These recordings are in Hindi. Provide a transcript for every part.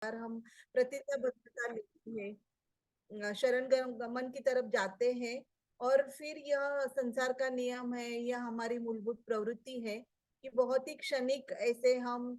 हम प्रतिज्ञाबद्धता लेते हैं, शरण गमन की तरफ जाते हैं। और फिर यह संसार का नियम है, यह हमारी मूलभूत प्रवृत्ति है कि बहुत ही क्षणिक ऐसे हम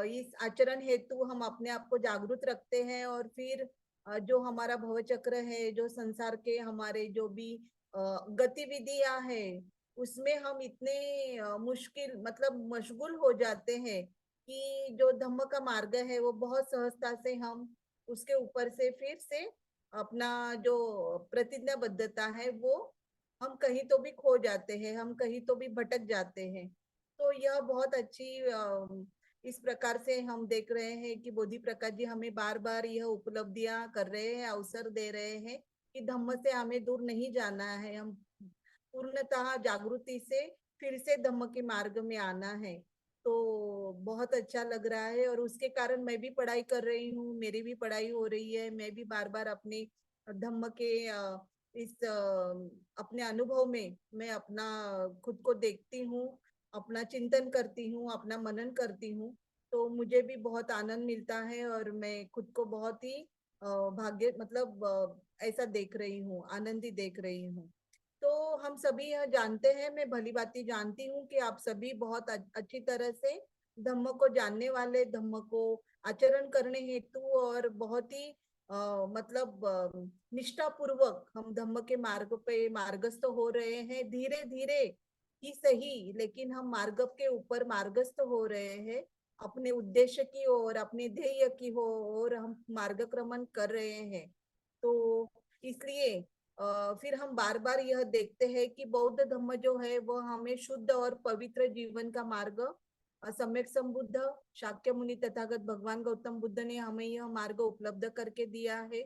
इस आचरण हेतु हम अपने आप को जागरूक रखते हैं। और फिर जो हमारा भवचक्र है, जो संसार के हमारे जो भी गतिविधियां है, उसमें हम इतने मुश्किल मतलब मशगूल हो जाते हैं कि जो धम्म का मार्ग है वो बहुत सहजता से हम उसके ऊपर से फिर से अपना जो प्रतिज्ञाबद्धता है वो हम कहीं तो भी खो जाते हैं, हम कहीं तो भी भटक जाते हैं। तो यह बहुत अच्छी इस प्रकार से हम देख रहे हैं कि बोधि प्रकाश जी हमें बार बार यह उपलब्धियां कर रहे हैं, अवसर दे रहे हैं कि धम्म से हमें दूर नहीं जाना है, हम पूर्णतः जागृति से फिर से धम्म के मार्ग में आना है। तो बहुत अच्छा लग रहा है और उसके कारण मैं भी पढ़ाई कर रही हूँ, मेरी भी पढ़ाई हो रही है। मैं भी बार बार अपने धम्म के इस अपने अनुभव में मैं अपना खुद को देखती हूँ, अपना चिंतन करती हूँ, अपना मनन करती हूँ। तो मुझे भी बहुत आनंद मिलता है और मैं खुद को बहुत ही भाग्य मतलब ऐसा देख रही हूँ, आनंदी देख रही हूँ। तो हम सभी यह जानते हैं, मैं भली भांति जानती हूँ कि आप सभी बहुत अच्छी तरह से धम्म को जानने वाले, धम्म को आचरण करने हेतु और बहुत ही मतलब निष्ठा पूर्वक हम धम्म के मार्ग पे मार्गस्थ हो रहे हैं। धीरे धीरे ही सही, लेकिन हम मार्ग के ऊपर मार्गस्थ हो रहे हैं, अपने उद्देश्य की ओर, अपने ध्येय की ओर हम मार्गक्रमण कर रहे हैं। तो इसलिए फिर हम बार बार यह देखते हैं कि बौद्ध धम्म जो है वह हमें शुद्ध और पवित्र जीवन का मार्ग सम्यक संबुद्ध शाक्य मुनि तथागत भगवान गौतम बुद्ध ने हमें यह मार्ग उपलब्ध करके दिया है।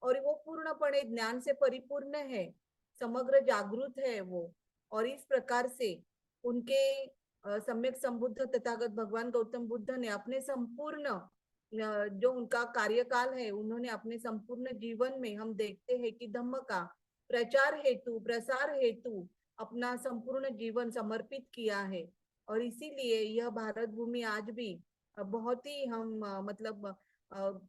और वो पूर्णपणे ज्ञान से परिपूर्ण है, समग्र जागृत है वो। और इस प्रकार से उनके सम्यक संबुद्ध तथागत भगवान गौतम बुद्ध ने अपने संपूर्ण जो उनका कार्यकाल है, उन्होंने अपने संपूर्ण जीवन में हम देखते हैं कि धम्म का प्रचार हेतु, प्रसार हेतु अपना संपूर्ण जीवन समर्पित किया है। और इसीलिए यह भारत भूमि आज भी बहुत ही हम मतलब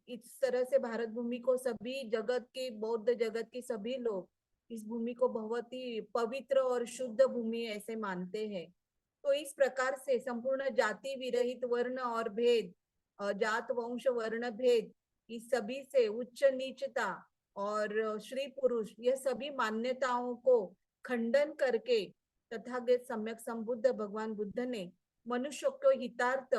इस तरह से भारत भूमि को सभी जगत के, बौद्ध जगत के सभी लोग इस भूमि को बहुत ही पवित्र और शुद्ध भूमि ऐसे मानते हैं। तो इस प्रकार से संपूर्ण जाति विरहित वर्ण और भेद, जात वंश वर्ण भेद, इस सभी से उच्च नीचता और स्त्री पुरुष, यह सभी मान्यताओं को खंडन करके तथागत सम्यक संबुद्ध भगवान बुद्ध ने मनुष्य को हितार्थ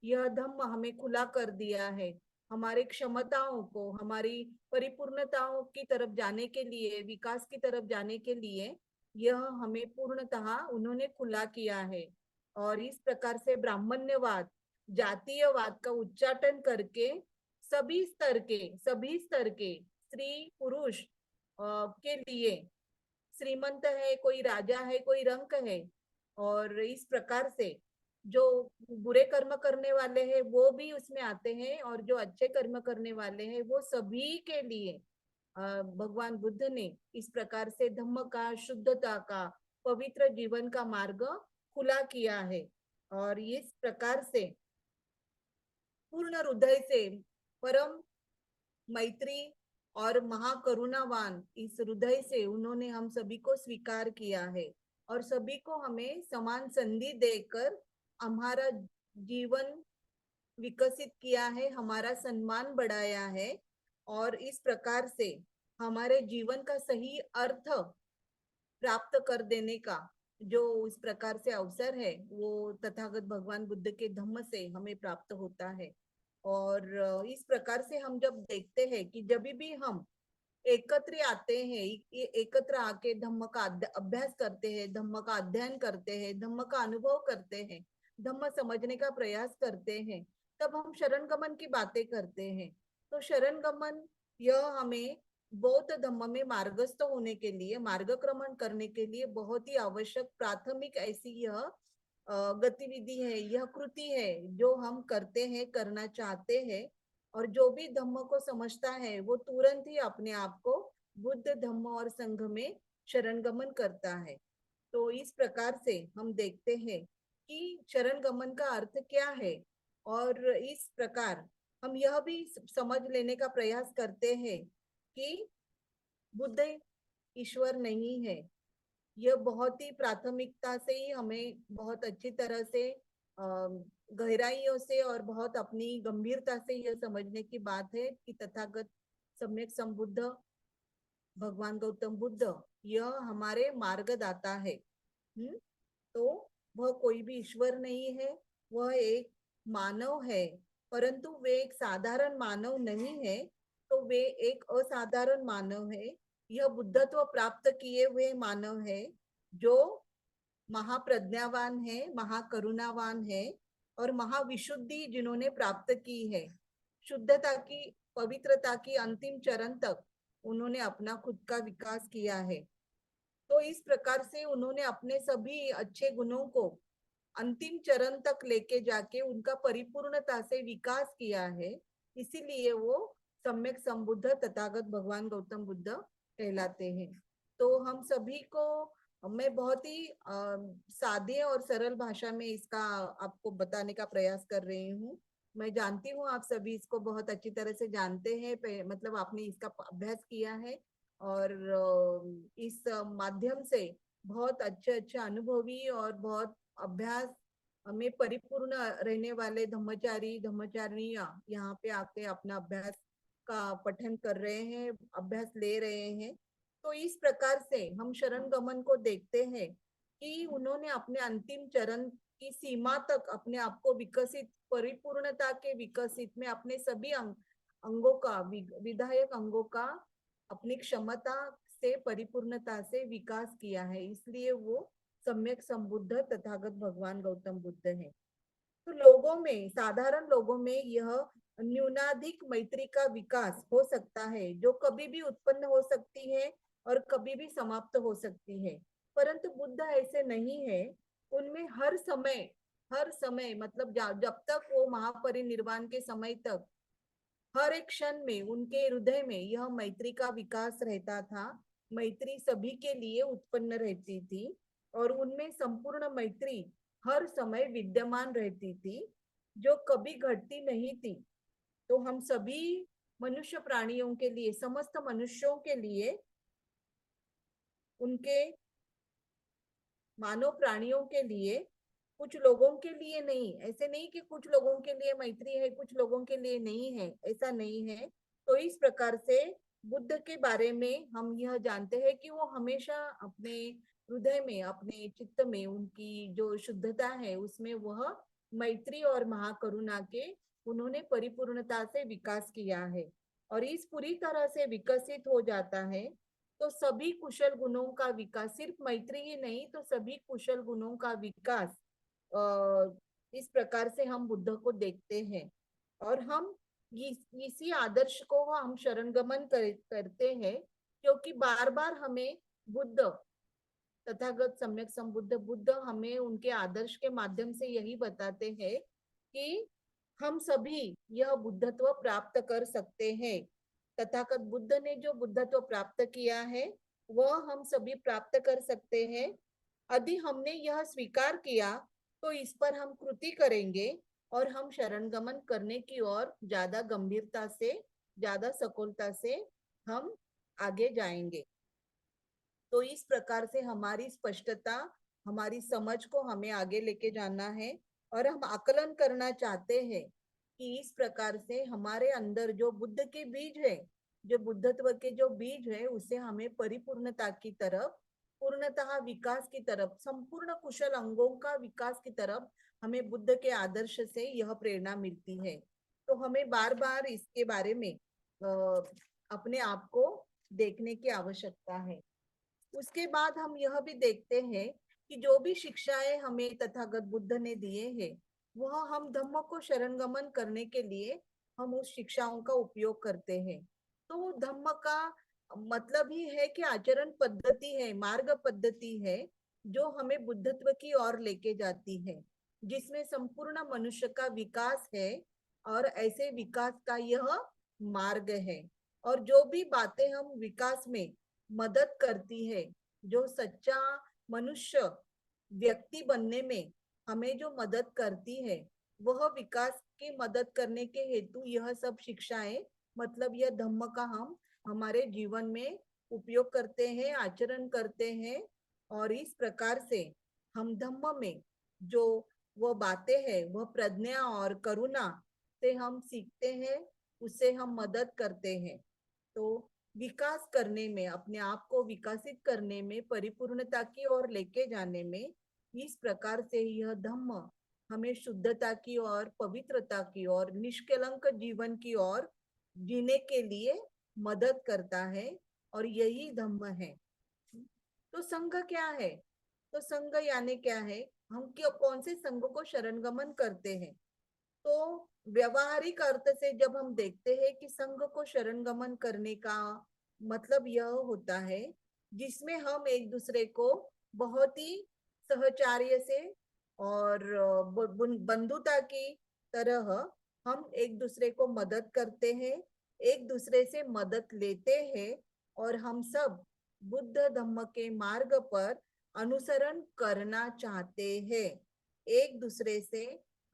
यह धम्म हमें खुला कर दिया है। हमारी क्षमताओं को, हमारी परिपूर्णताओं की तरफ जाने के लिए, विकास की तरफ जाने के लिए यह हमें पूर्णतः उन्होंने खुला किया है। और इस प्रकार से ब्राह्मण्यवाद, जातीयवाद का उच्चाटन करके सभी स्तर के स्त्री पुरुष के लिए, श्रीमंत है, कोई राजा है, कोई रंक है, और इस प्रकार से जो बुरे कर्म करने वाले हैं वो भी उसमें आते हैं, और जो अच्छे कर्म करने वाले हैं वो सभी के लिए भगवान बुद्ध ने इस प्रकार से धम्म का, शुद्धता का, पवित्र जीवन का मार्ग खुला किया है। और इस प्रकार से पूर्ण हृदय से, परम मैत्री और महाकरुणावान इस हृदय से उन्होंने हम सभी को स्वीकार किया है और सभी को हमें समान संधि देकर हमारा जीवन विकसित किया है, हमारा सम्मान बढ़ाया है। और इस प्रकार से हमारे जीवन का सही अर्थ प्राप्त कर देने का जो इस प्रकार से अवसर है वो तथागत भगवान बुद्ध के धम्म से हमें प्राप्त होता है। और इस प्रकार से हम जब देखते हैं कि जब भी हम एकत्र आते हैं, ये एकत्र आके धम्म का अभ्यास करते हैं, धम्म का अध्ययन करते हैं, धम्म का अनुभव करते हैं, धम्म समझने का प्रयास करते हैं, तब हम शरण गमन की बातें करते हैं। तो शरण गमन यह हमें बौद्ध धम्म में मार्गस्थ होने के लिए, मार्गक्रमण करने के लिए बहुत ही आवश्यक प्राथमिक ऐसी यह गतिविधि है, यह कृति है जो हम करते हैं, करना चाहते हैं। और जो भी धम्म को समझता है वो तुरंत ही अपने आप को बुद्ध धम्म और संघ में शरण गमन करता है। तो इस प्रकार से हम देखते हैं कि शरण गमन का अर्थ क्या है। और इस प्रकार हम यह भी समझ लेने का प्रयास करते हैं कि बुद्ध ईश्वर नहीं है। यह बहुत ही प्राथमिकता से ही हमें बहुत अच्छी तरह से गहराइयों से और बहुत अपनी गंभीरता से यह समझने की बात है कि तथागत सम्यक संबुद्ध भगवान गौतम बुद्ध यह हमारे मार्गदाता है। तो वह कोई भी ईश्वर नहीं है, वह एक मानव है, परंतु वे एक साधारण मानव नहीं है, तो वे एक असाधारण मानव है। यह बुद्धत्व प्राप्त किए हुए मानव है, जो महाप्रज्ञावान है, महाकरुणावान है और महाविशुद्धि जिन्होंने प्राप्त की है। शुद्धता की, पवित्रता की अंतिम चरण तक उन्होंने अपना खुद का विकास किया है। तो इस प्रकार से उन्होंने अपने सभी अच्छे गुणों को अंतिम चरण तक लेके जाके उनका परिपूर्णता से विकास किया है। इसीलिए वो सम्यक संबुद्ध तथागत भगवान गौतम बुद्ध कहलाते हैं। तो हम सभी को, मैं बहुत ही सादे और सरल भाषा में इसका आपको बताने का प्रयास कर रही हूँ। मैं जानती हूँ आप सभी इसको बहुत अच्छी तरह से जानते हैं, मतलब आपने इसका अभ्यास किया है और इस माध्यम से बहुत अच्छे अच्छे अनुभवी और बहुत अभ्यास में परिपूर्ण रहने वाले धम्मचारी धम्मचारिणियां यहाँ पे आके अपना अभ्यास का पठन कर रहे हैं, अभ्यास ले रहे हैं। तो इस प्रकार से हम शरण गमन को देखते हैं कि उन्होंने अपने अंतिम चरण की सीमा तक अपने आप को विकसित, परिपूर्णता के विकसित में अपने सभी अंगों का, विधायक अंगों का अपनी क्षमता से, परिपूर्णता से विकास किया है। इसलिए वो सम्यक संबुद्ध तथागत भगवान गौतम बुद्ध है। तो लोगों में, साधारण लोगों में यह न्यूनाधिक मैत्री का विकास हो सकता है, जो कभी भी उत्पन्न हो सकती है और कभी भी समाप्त हो सकती है। परंतु बुद्ध ऐसे नहीं है। उनमें हर समय मतलब जब तक वो महापरिनिर्वाण के समय तक हर एक क्षण में उनके हृदय में यह मैत्री का विकास रहता था। मैत्री सभी के लिए उत्पन्न रहती थी और उनमें संपूर्ण मैत्री हर समय विद्यमान रहती थी, जो कभी घटती नहीं थी। तो हम सभी मनुष्य प्राणियों के लिए, समस्त मनुष्यों के लिए, उनके मानव प्राणियों के लिए, कुछ लोगों के लिए नहीं, ऐसे नहीं कि कुछ लोगों के लिए मैत्री है कुछ लोगों के लिए नहीं है, ऐसा नहीं है। तो इस प्रकार से बुद्ध के बारे में हम यह जानते हैं कि वो हमेशा अपने हृदय में, अपने चित्त में, उनकी जो शुद्धता है उसमें वह मैत्री और महाकरुणा के उन्होंने परिपूर्णता से विकास किया है। और इस पूरी तरह से विकसित हो जाता है तो सभी कुशल गुणों का विकास, सिर्फ मैत्री ही नहीं, तो सभी कुशल गुणों का विकास इस प्रकार से हम बुद्ध को देखते हैं। और हम इसी आदर्श को हम शरणगमन करते हैं, क्योंकि बार बार हमें बुद्ध, तथागत सम्यक संबुद्ध बुद्ध हमें उनके आदर्श के माध्यम से यही बताते हैं कि हम सभी यह बुद्धत्व प्राप्त कर सकते हैं। तथागत बुद्ध ने जो बुद्धत्व प्राप्त किया है वह हम सभी प्राप्त कर सकते हैं। यदि हमने यह स्वीकार किया तो इस पर हम कृति करेंगे और हम शरणगमन करने की ओर ज्यादा गंभीरता से, ज्यादा सकोलता से हम आगे जाएंगे। तो इस प्रकार से हमारी स्पष्टता, हमारी समझ को हमें आगे लेके जाना है और हम आकलन करना चाहते हैं कि इस प्रकार से हमारे अंदर जो बुद्ध के बीज है, जो बुद्धत्व के जो बीज है, उसे हमें परिपूर्णता की तरफ, पूर्णतः विकास की तरफ, संपूर्ण कुशल अंगों का विकास की तरफ हमें बुद्ध के आदर्श से यह प्रेरणा मिलती है। तो हमें बार बार इसके बारे में अपने आप को देखने की आवश्यकता है। उसके बाद हम यह भी देखते हैं कि जो भी शिक्षाएं हमें तथागत बुद्ध ने दिए हैं, वह हम धम्म को शरणगमन करने के लिए हम उस शिक्षाओं का उपयोग करते हैं। तो धम्म का मतलब ही है कि आचरण पद्धति है, मार्ग पद्धति है, जो हमें बुद्धत्व की ओर लेके जाती है, जिसमें संपूर्ण मनुष्य का विकास है और ऐसे विकास का यह मार्ग है। और जो भी बातें हम विकास में मदद करती है, जो सच्चा मनुष्य व्यक्ति बनने में हमें जो मदद करती है, वह विकास की मदद करने के हेतु यह सब शिक्षाएं, मतलब यह धम्म का हम हमारे जीवन में उपयोग करते हैं, आचरण करते हैं। और इस प्रकार से हम धम्म में जो वो बातें हैं, वह प्रज्ञा और करुणा से हम सीखते हैं, उससे हम मदद करते हैं। तो विकास करने में, अपने आप को विकसित करने में, परिपूर्णता की ओर लेके जाने में, इस प्रकार से यह धम्म हमें शुद्धता की ओर, पवित्रता की ओर, निष्कलंक जीवन की ओर जीने के लिए मदद करता है। और यही धम्म है। तो संघ क्या है? तो संघ यानी क्या है? हम क्यों कौन से संघ को शरणगमन करते हैं? तो व्यवहारिक अर्थ से जब हम देखते हैं कि संघ को शरणगमन करने का मतलब यह होता है जिसमें हम एक दूसरे को बहुत ही सहचार्य से और बंधुता की तरह हम एक दूसरे को मदद करते हैं, एक दूसरे से मदद लेते हैं, और हम सब बुद्ध धम्म के मार्ग पर अनुसरण करना चाहते हैं। एक दूसरे से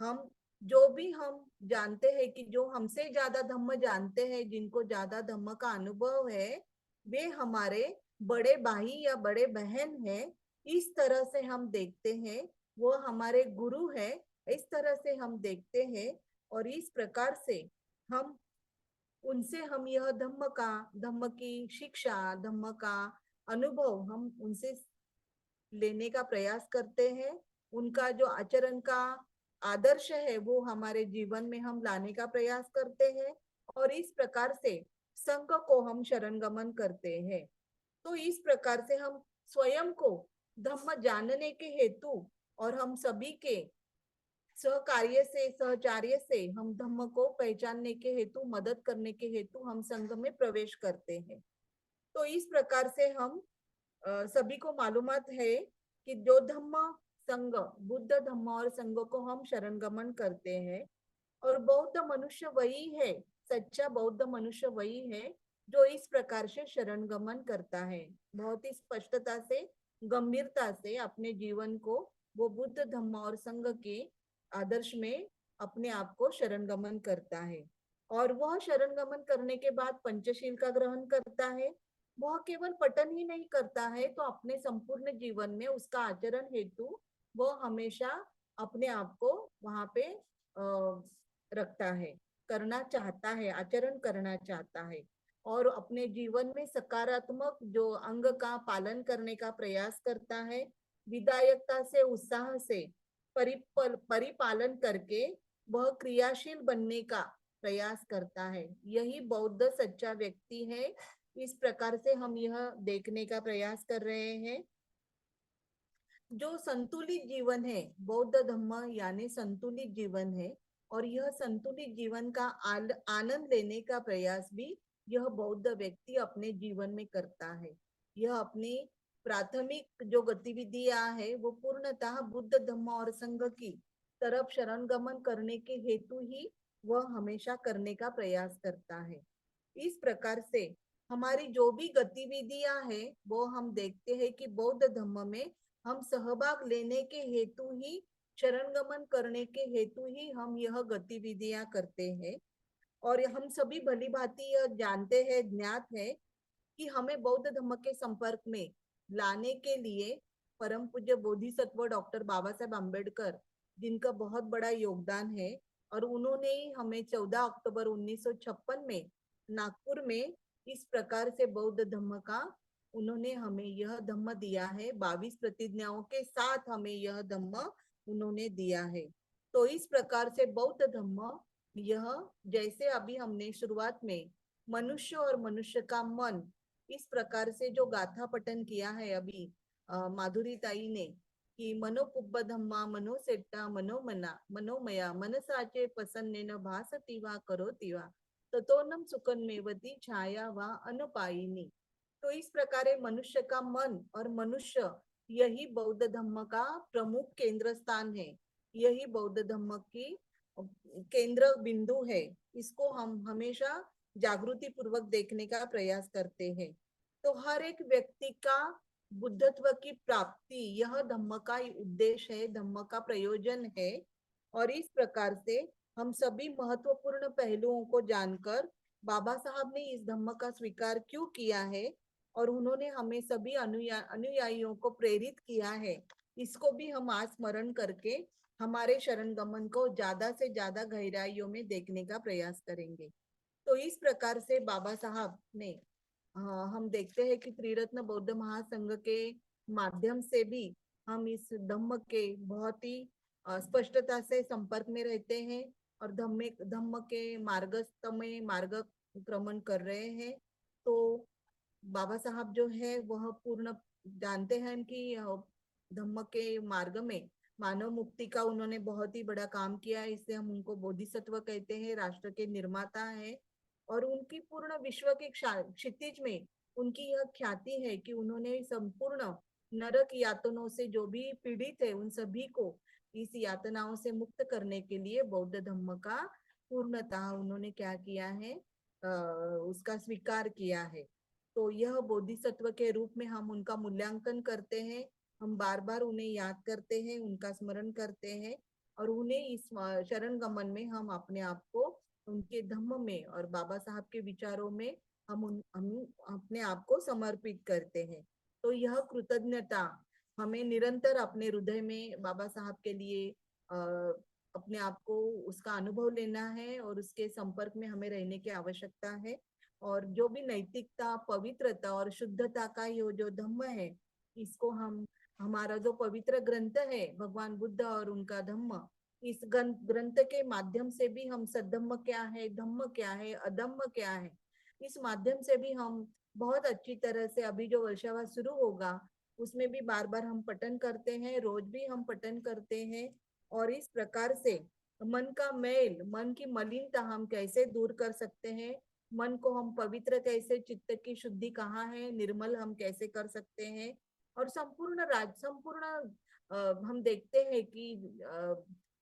हम जो भी हम जानते हैं कि जो हमसे ज्यादा धम्म जानते हैं, जिनको ज्यादा धम्म का अनुभव है, वे हमारे बड़े भाई या बड़े बहन है, इस तरह से हम देखते हैं। वो हमारे गुरु है, इस तरह से हम देखते हैं। और इस प्रकार से हम उनसे हम यह धम्म की शिक्षा, धम्म का अनुभव हम उनसे लेने का प्रयास करते हैं। उनका जो आचरण का आदर्श है वो हमारे जीवन में हम लाने का प्रयास करते हैं। और इस प्रकार से संघ को हम शरणगमन करते हैं। तो इस प्रकार से हम स्वयं को धम्म जानने के हेतु और हम सभी के सहकार्य से, सहचार्य से हम धम्म को पहचानने के हेतु, मदद करने के हेतु हम संघ में प्रवेश करते हैं। तो इस प्रकार से हम सभी को मालूमात है कि जो धम्म संघ, बुद्ध धम्म और संघ को हम शरणगमन करते हैं। और बौद्ध मनुष्य वही है, सच्चा बौद्ध मनुष्य वही है जो इस प्रकार से शरणगमन करता है, बहुत ही स्पष्टता से, गंभीरता से अपने जीवन को वो बुद्ध धम्म और संघ के आदर्श में अपने आप को शरणगमन करता है। और वह शरणगमन करने के बाद पंचशील का ग्रहण करता है। वह केवल पठन ही नहीं करता है, तो अपने संपूर्ण जीवन में उसका आचरण हेतु वह हमेशा अपने आप को वहां पे रखता है, करना चाहता है, आचरण करना चाहता है। और अपने जीवन में सकारात्मक जो अंग का पालन करने का प्रयास करता है, विधायकता से, उत्साह से परिपालन करके वह क्रियाशील बनने का प्रयास करता है। यही बौद्ध सच्चा व्यक्ति है। इस प्रकार से हम यह देखने का प्रयास कर रहे हैं। जो संतुलित जीवन है, बौद्ध धम्म यानी संतुलित जीवन है। और यह संतुलित जीवन का आनंद लेने का प्रयास भी यह बौद्ध व्यक्ति अपने जीवन में करता है। यह अपनी प्राथमिक जो गतिविधियां है वो पूर्णतः बुद्ध धम्म और संघ की तरफ शरणगमन करने के हेतु ही वह हमेशा करने का प्रयास करता है। इस प्रकार से हमारी जो भी गतिविधियां हैं वो हम देखते हैं कि बौद्ध धम्म में हम सहभाग लेने के हेतु ही, शरणगमन करने के हेतु ही हम यह गतिविधियां करते हैं। और हम सभी भली भांति यह जानते हैं, ज्ञात है कि हमें बौद्ध धर्म के संपर्क में लाने के लिए परम पूज्य बोधिसत्व डॉक्टर बाबा साहेब अम्बेडकर, जिनका बहुत बड़ा योगदान है, और उन्होंने ही हमें 14 अक्टूबर 1956 में नागपुर में इस प्रकार से बौद्ध धम्म का उन्होंने हमें यह धम्म दिया है। 22 प्रतिज्ञाओं के साथ हमें यह धम्म उन्होंने दिया है। तो इस प्रकार से बौद्ध धम्म यह, जैसे अभी हमने शुरुआत में मनुष्य और मनुष्य का मन, इस प्रकार से जो गाथा पठन किया है अभी माधुरी ताई ने, कि मनोपुब्ब धम्मा मनोसेट्टा मनोमना मनोमया मनसाचे पसन्नेन भासतीवा करोतीवा ततोनम सुकन्मेवती छाया वा अनुपायिनी। तो इस प्रकारे मनुष्य का मन और मनुष्य, यही बौद्ध धम्म का प्रमुख केंद्र स्थान है, यही बौद्ध धम्म की केंद्र बिंदु है। इसको हम हमेशा जागृति पूर्वक देखने का प्रयास करते हैं। तो हर एक व्यक्ति का बुद्धत्व की प्राप्ति यह धम्म का उद्देश्य है, धम्म का प्रयोजन है। और इस प्रकार से हम सभी महत्वपूर्ण पहलुओं को जानकर बाबा साहब ने इस धम्म का स्वीकार क्यों किया है और उन्होंने हमें सभी अनुयायियों को प्रेरित किया है, इसको भी हम आज स्मरण करके हमारे शरण गमन को ज्यादा से ज्यादा गहराइयों में देखने का प्रयास करेंगे। तो इस प्रकार से बाबा साहब ने हम देखते हैं कि त्रिरत्न बौद्ध महासंघ के माध्यम से भी हम इस धम्म के बहुत ही स्पष्टता से संपर्क में रहते हैं और धम्म के मार्गस्थ में मार्गक्रमण कर रहे हैं। तो बाबा साहब जो है वह पूर्ण जानते हैं कि धम्म के मार्ग में मानव मुक्ति का उन्होंने बहुत ही बड़ा काम किया है, इससे हम उनको बोधिसत्व कहते हैं, राष्ट्र के निर्माता है। और उनकी पूर्ण विश्व के क्षितिज में उनकी यह ख्याति है कि उन्होंने संपूर्ण नरक यातनाओं से जो भी पीड़ित है उन सभी को इस यातनाओं से मुक्त करने के लिए बौद्ध धम्म का पूर्णतः उन्होंने क्या किया है, उसका स्वीकार किया है। तो यह बोधिसत्व के रूप में हम उनका मूल्यांकन करते हैं, हम बार बार उन्हें याद करते हैं, उनका स्मरण करते हैं और उन्हें इस शरण गमन में हम अपने आप को उनके धम्म में और बाबा साहब के विचारों में हम अपने आप को समर्पित करते हैं। तो यह कृतज्ञता हमें निरंतर अपने हृदय में बाबा साहब के लिए अपने आप को उसका अनुभव लेना है और उसके संपर्क में हमें रहने की आवश्यकता है। और जो भी नैतिकता, पवित्रता और शुद्धता का ये जो धम्म है, इसको हम हमारा जो पवित्र ग्रंथ है भगवान बुद्ध और उनका धम्म, इस ग्रंथ के माध्यम से भी हम सद्धम्म क्या है, धम्म क्या है, अधम्म क्या है, इस माध्यम से भी हम बहुत अच्छी तरह से अभी जो वर्षावास शुरू होगा उसमें भी बार बार हम पठन करते हैं, रोज भी हम पठन करते हैं। और इस प्रकार से मन का मैल, मन की मलिनता हम कैसे दूर कर सकते हैं, मन को हम पवित्र कैसे, चित्त की शुद्धि कहाँ है, निर्मल हम कैसे कर सकते हैं। और संपूर्ण हम देखते हैं कि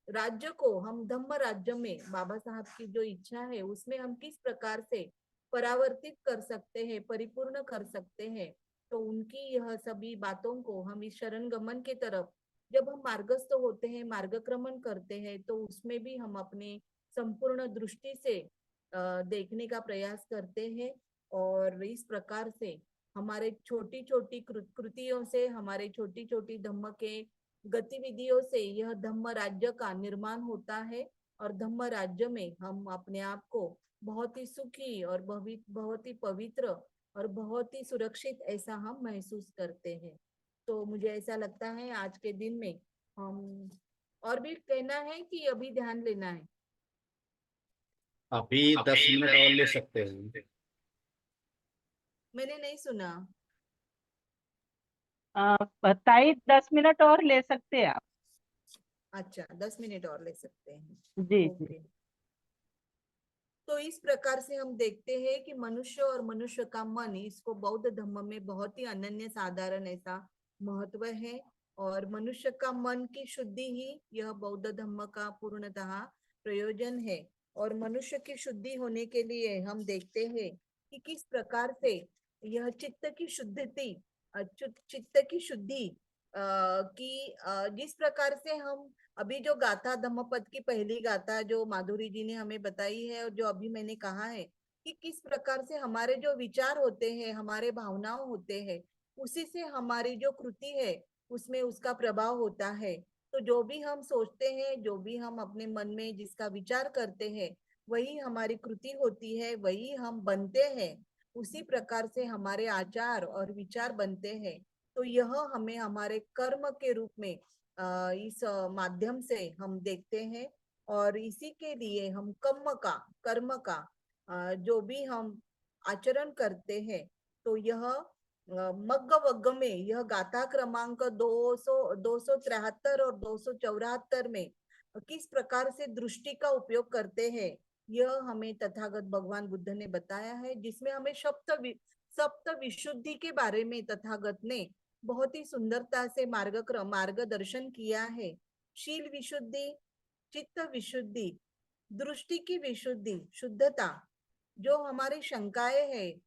राज्य को हम धम्म राज्य में बाबा साहब की जो इच्छा है उसमें हम किस प्रकार से परावर्तित कर सकते हैं, परिपूर्ण कर सकते हैं। तो उनकी यह सभी बातों को हम इस शरण गमन की तरफ जब हम मार्गस्थ होते हैं, मार्गक्रमण करते हैं, तो उसमें भी हम अपने संपूर्ण दृष्टि से देखने का प्रयास करते हैं। और इस प्रकार से हमारे छोटी छोटी कृतियों से, हमारे छोटी छोटी धम्म के गतिविधियों से यह धम्म राज्य का निर्माण होता है और धम्म राज्य में हम अपने आप को बहुत ही सुखी और बहुत ही पवित्र और बहुत ही सुरक्षित ऐसा हम महसूस करते हैं। तो मुझे ऐसा लगता है आज के दिन में हम और भी कहना है कि अभी ध्यान लेना है। अभी 10 मिनट और ले सकते हैं। मैंने नहीं सुना। बताइए, 10 मिनट और ले सकते हैं आप। अच्छा, 10 मिनट और ले सकते हैं। जी जी। ओके। तो इस प्रकार से हम देखते हैं कि मनुष्य और मनुष्य का मन, इसको बौद्ध धर्म में बहुत ही अनन्य साधारण ऐसा महत्व है। और मनुष्य का मन की शुद्धि ही यह बौद्ध धर्म का पूर्णतः प्रयोजन है। और मनुष्य की शुद्धि होने के लिए हम देखते हैं कि किस प्रकार से यह चित्त की शुद्धि जिस प्रकार से हम अभी जो गाथा धम्मपद की पहली गाथा जो माधुरी जी ने हमें बताई है और जो अभी मैंने कहा है कि किस प्रकार से हमारे जो विचार होते हैं, हमारे भावनाओं होते हैं, उसी से हमारी जो कृति है उसमें उसका प्रभाव होता है। तो जो भी हम सोचते हैं, जो भी हम अपने मन में जिसका विचार करते हैं, वही हमारी कृति होती है, वही हम बनते हैं। उसी प्रकार से हमारे आचार और विचार बनते हैं। तो यह हमें हमारे कर्म के रूप में इस माध्यम से हम देखते हैं। और इसी के लिए हम कर्म का जो भी हम आचरण करते हैं, तो यह मग्ग वग्ग में यह गाथा क्रमांक 273 और 274 में किस प्रकार से दृष्टि का उपयोग करते हैं, यह हमें तथागत भगवान बुद्ध ने बताया है, जिसमें हमें सप्त विशुद्धि के बारे में तथागत ने बहुत ही सुंदरता से मार्गदर्शन किया है। शील विशुद्धि, चित्त विशुद्धि, दृष्टि की विशुद्धि, शुद्धता, जो हमारी शंकाएं हैं,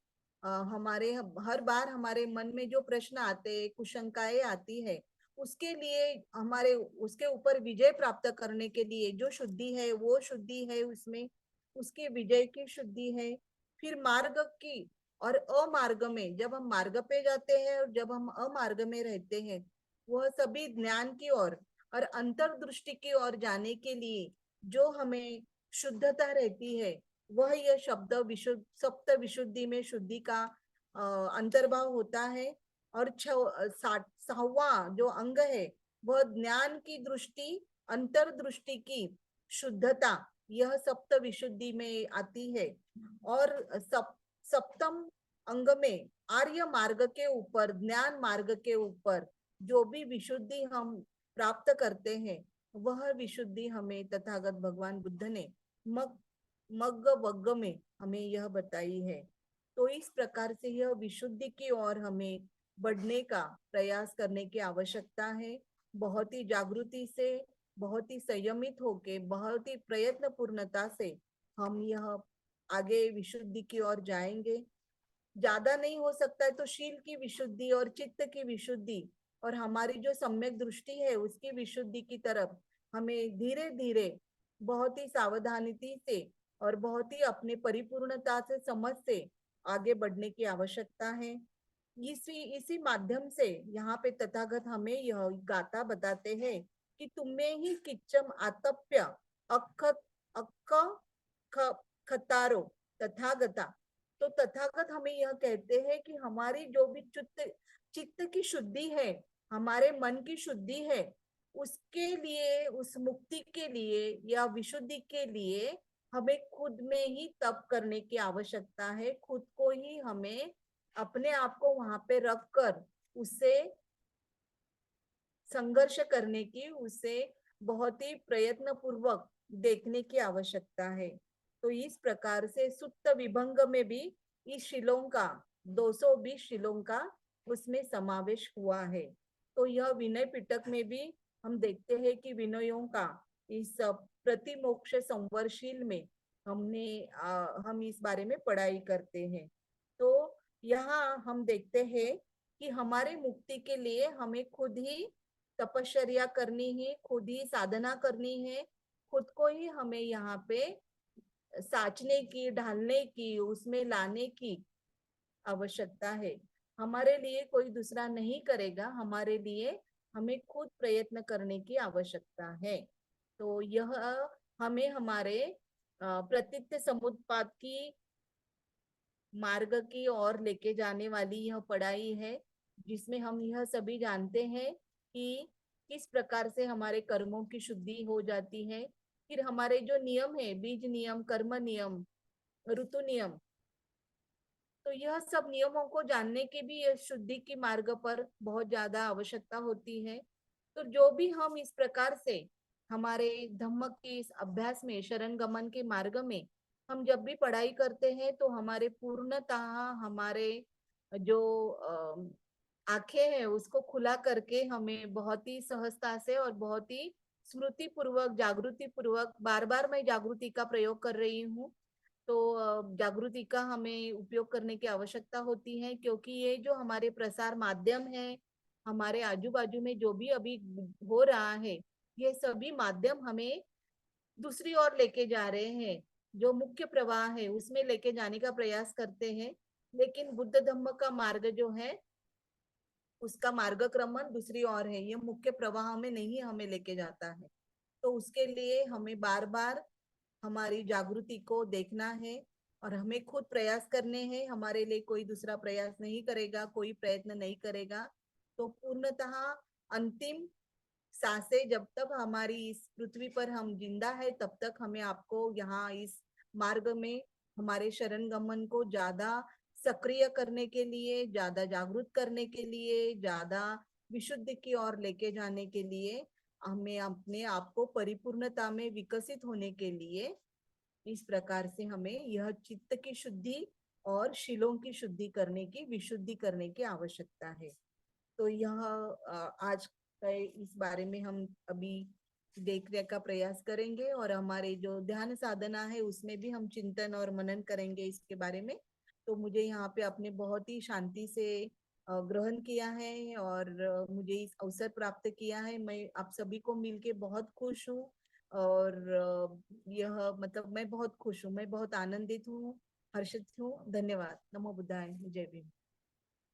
हमारे हर बार हमारे मन में जो प्रश्न आते हैं, कुशंकाएं आती है, उसके लिए हमारे उसके ऊपर विजय प्राप्त करने के लिए जो शुद्धि है वो शुद्धि है, उसमें उसकी विजय की शुद्धि है। फिर मार्ग की और अमार्ग में, जब हम मार्ग पे जाते हैं और जब हम अमार्ग में रहते हैं, वह सभी ज्ञान की ओर और अंतर्दृष्टि की ओर जाने के लिए जो हमें शुद्धता रहती है, वह यह शब्द विशुद्ध सप्त विशुद्धि में शुद्धि का अंतर्भाव होता है। और 6वां जो अंग है वह ज्ञान की दृष्टि, अंतर्दृष्टि की शुद्धता, यह सप्त विशुद्धि में आती है। और सप्तम अंग में आर्य मार्ग के ऊपर, ज्ञान मार्ग के ऊपर जो भी विशुद्धि हम प्राप्त करते हैं, वह विशुद्धि हमें तथागत भगवान बुद्ध ने मग मग्ग वग्ग में हमें यह बताई है। तो इस प्रकार से यह विशुद्धि की ओर हमें बढ़ने का प्रयास करने की आवश्यकता है। बहुत ही जागृति से, बहुत ही संयमित होके, बहुत ही प्रयत्न पूर्णता से हम यह आगे विशुद्धि की ओर जाएंगे। ज्यादा नहीं हो सकता है तो शील की विशुद्धि और चित्त की विशुद्धि और हमारी जो सम्यक दृष्टि है उसकी विशुद्धि की तरफ हमें धीरे धीरे, बहुत ही सावधानी से और बहुत ही अपने परिपूर्णता से, समझ से आगे बढ़ने की आवश्यकता है। इसी माध्यम से यहाँ पे तथागत हमें यह गाथा बताते हैं कि तुम्हें ही किच्चम आतप्य अक्ख अक्क खतारो तथागता। तो तथागत हमें यह कहते हैं कि हमारी जो भी चित्त चित्त की शुद्धि है, हमारे मन की शुद्धि है, उसके लिए, उस मुक्ति के लिए या विशुद्धि के लिए हमें खुद में ही तप करने की आवश्यकता है। खुद को ही हमें अपने आप को वहां पे रखकर उससे संघर्ष करने की, उसे बहुत ही प्रयत्न पूर्वक देखने की आवश्यकता है। तो इस प्रकार से सुत्त विभंग में भी इस शिलों का 220 शिलों का उसमें समावेश हुआ है। तो यह विनय पिटक में भी हम देखते हैं कि विनयों का इस प्रतिमोक्ष संवरशील में हम इस बारे में पढ़ाई करते हैं। तो यहाँ हम देखते हैं कि हमारे मुक्ति के लिए हमें खुद ही तपश्चर्या करनी है, खुद ही साधना करनी है, खुद को ही हमें यहाँ पे साचने की, ढालने की, उसमें लाने की आवश्यकता है। हमारे लिए कोई दूसरा नहीं करेगा, हमारे लिए हमें खुद प्रयत्न करने की आवश्यकता है। तो यह हमें हमारे प्रतीत्य समुत्पाद की मार्ग की ओर लेके जाने वाली यह पढ़ाई है, जिसमें हम यह सभी जानते हैं कि किस प्रकार से हमारे कर्मों की शुद्धि हो जाती है। फिर हमारे जो नियम है, बीज नियम, कर्म नियम, ऋतु नियम, तो यह सब नियमों को जानने की भी यह शुद्धि की मार्ग पर बहुत ज्यादा आवश्यकता होती है। तो जो भी हम इस प्रकार से हमारे धम्म के इस अभ्यास में, शरण गमन के मार्ग में हम जब भी पढ़ाई करते हैं तो हमारे पूर्णतः हमारे जो आंखें हैं उसको खुला करके हमें बहुत ही सहजता से और बहुत ही स्मृति पूर्वक, जागृति पूर्वक, बार बार मैं जागृति का प्रयोग कर रही हूँ, तो जागृति का हमें उपयोग करने की आवश्यकता होती है। क्योंकि ये जो हमारे प्रसार माध्यम है, हमारे आजू बाजू में जो भी अभी हो रहा है, ये सभी माध्यम हमें दूसरी ओर लेके जा रहे हैं, जो मुख्य प्रवाह है उसमें लेके जाने का प्रयास करते हैं। लेकिन बुद्ध धम्म का मार्ग जो है, उसका मार्गक्रमण दूसरी ओर है, ये मुख्य प्रवाह में नहीं हमें लेके जाता है। तो उसके लिए हमें बार बार हमारी जागृति को देखना है और हमें खुद प्रयास करने हैं। हमारे लिए कोई दूसरा प्रयास नहीं करेगा, कोई प्रयत्न नहीं करेगा। तो पूर्णतः अंतिम सांसें जब तक हमारी इस पृथ्वी पर हम जिंदा है, तब तक हमें आपको यहाँ इस मार्ग में हमारे शरण गमन को ज्यादा सक्रिय करने के लिए, ज्यादा जागरूक करने के लिए, ज्यादा विशुद्ध की ओर लेके जाने के लिए, हमें अपने आप को परिपूर्णता में विकसित होने के लिए इस प्रकार से हमें यह चित्त की शुद्धि और शिलों की शुद्धि करने की, विशुद्धि करने की आवश्यकता है। तो यह आज का इस बारे में हम अभी देखने का प्रयास करेंगे और हमारे जो ध्यान साधना है उसमें भी हम चिंतन और मनन करेंगे इसके बारे में। तो मुझे यहाँ पे अपने बहुत ही शांति से ग्रहण किया है और मुझे इस अवसर प्राप्त किया है। मैं आप सभी को मिलके बहुत खुश हूँ और यह मतलब मैं बहुत खुश हूँ, मैं बहुत आनंदित हूँ, हर्षित हूँ। धन्यवाद। नमो बुद्धाय। जय भीम।